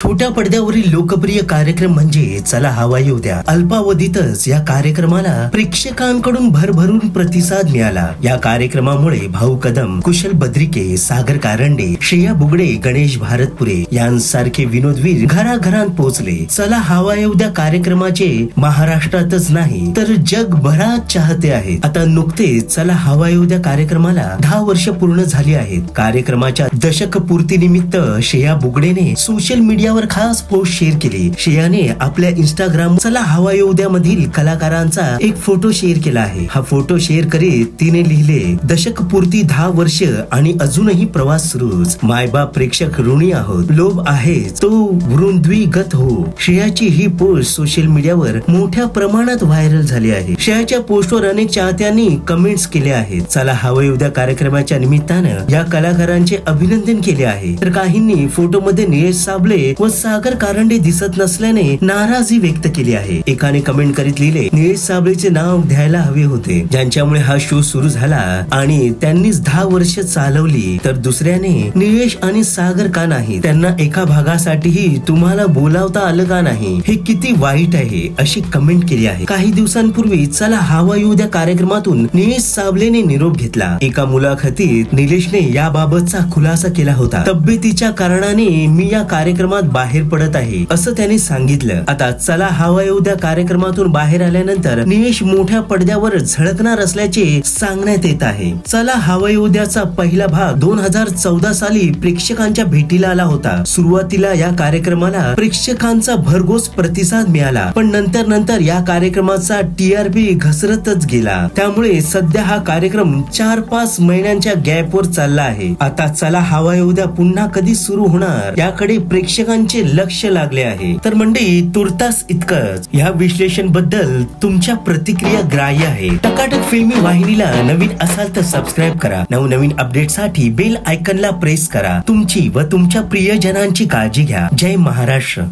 छोट्या पडद्यावरील लोकप्रिय कार्यक्रम म्हणजे चला हवा येऊ द्या. अल्पावधीतच या कार्यक्रमाला प्रेक्षकांकडून भरभरून प्रतिसाद मिळाला. या कार्यक्रमामुळे भाऊ कदम, कुशल बद्रिके, सागर कारंडे, श्रेया बुगडे, गणेश भारतपुरे यांसारखे विनोदवीर घराघरात पोहोचले. चला हवा येऊ द्या कार्यक्रमाचे महाराष्ट्रातच नाही तर जगभरात चाहते आहेत. आता नुकतेच चला हवा येऊ द्या कार्यक्रमाला 10 वर्ष पूर्ण झाली आहेत. कार्यक्रमाच्या दशक पूर्ती निमित्त श्रेया बुगडेने सोशल मीडियावर खास पोस्ट शेअर केली. श्रेयाने आपल्या इंस्टाग्राम चला हवा येऊ द्या मधील कलाकारांचा एक फोटो शेअर केला आहे. हा फोटो शेअर करीत तिने लिहिले, दशक पूर्ती 10 वर्ष आणि अजूनही प्रवास सुरूच. मायबाप प्रेक्षक ऋणी आहोत, लोभ आहे तो वृंद्विगत हो. श्रेयाची ही पोस्ट सोशल मीडियावर मोठ्या प्रमाणात व्हायरल झाली आहे. श्रेयाच्या पोस्टवर अनेक चाहत्यांनी कमेंट्स केले आहेत. चला हवा येऊ द्या कार्यक्रमाच्या निमित्तानं या कलाकारांचे अभिनंदन केले आहे. तर काहींनी फोटो मध्ये निलेश साबळे व सागर कारंडे दिसत नसल्याने नाराजी व्यक्त केली आहे. एकाने कमेंट करीत लिहिले, निलेश साबळेचे नाव द्यायला हवे होते, ज्यांच्यामुळे हा शो सुरू झाला आणि त्यांनीच 10 वर्ष चालवली. तर दुसऱ्याने निलेश आणि सागर का नाही, त्यांना एका भागासाठीही तुम्हाला बोलावता आलं का नाही, हे किती वाईट आहे अशी कमेंट केली आहे. काही दिवसांपूर्वी चला हवा येऊ द्या कार्यक्रमातून निलेश साबळेने निरोप घेतला. एका मुलाखतीत निलेशने याबाबतचा खुलासा केला होता. तब्येतीच्या कारणाने मी या कार्यक्रमात बाहेर पडत आहे असं त्याने सांगितलं. आता चला हवा येऊ द्या कार्यक्रमातून बाहेर आल्यानंतर निलेश मोठ्या पडद्यावर झळकणार असल्याचे सांगण्यात येत आहे. चला हवा येऊ द्याचा पहिला भाग 2014 साली प्रेक्षकांच्या भेटीला आला होता. सुरुवातीला या कार्यक्रमाला प्रेक्षकांचा भरघोस प्रतिसाद मिळाला, पण नंतर या कार्यक्रमाचा TRP घसरतच गेला. त्यामुळे सध्या हा कार्यक्रम 4-5 महिन्यांच्या गॅपवर चालला आहे. आता चला हवा येऊ द्या पुन्हा कधी सुरू होणार याकडे प्रेक्षकांचे लक्ष लागले आहे. तर मंडळी, तुर्तास इतकंच. या विश्लेषण बद्दल तुमच्या प्रतिक्रिया ग्राह्य आहे. टकाटक फिल्मी वाहिनीला नवीन असाल तर सबस्क्राईब करा. नवनवीन अपडेटसाठी बेल आयकॉनला प्रेस करा. तुमची व तुमच्या प्रियजनांची काळजी घ्या. जय महाराष्ट्र.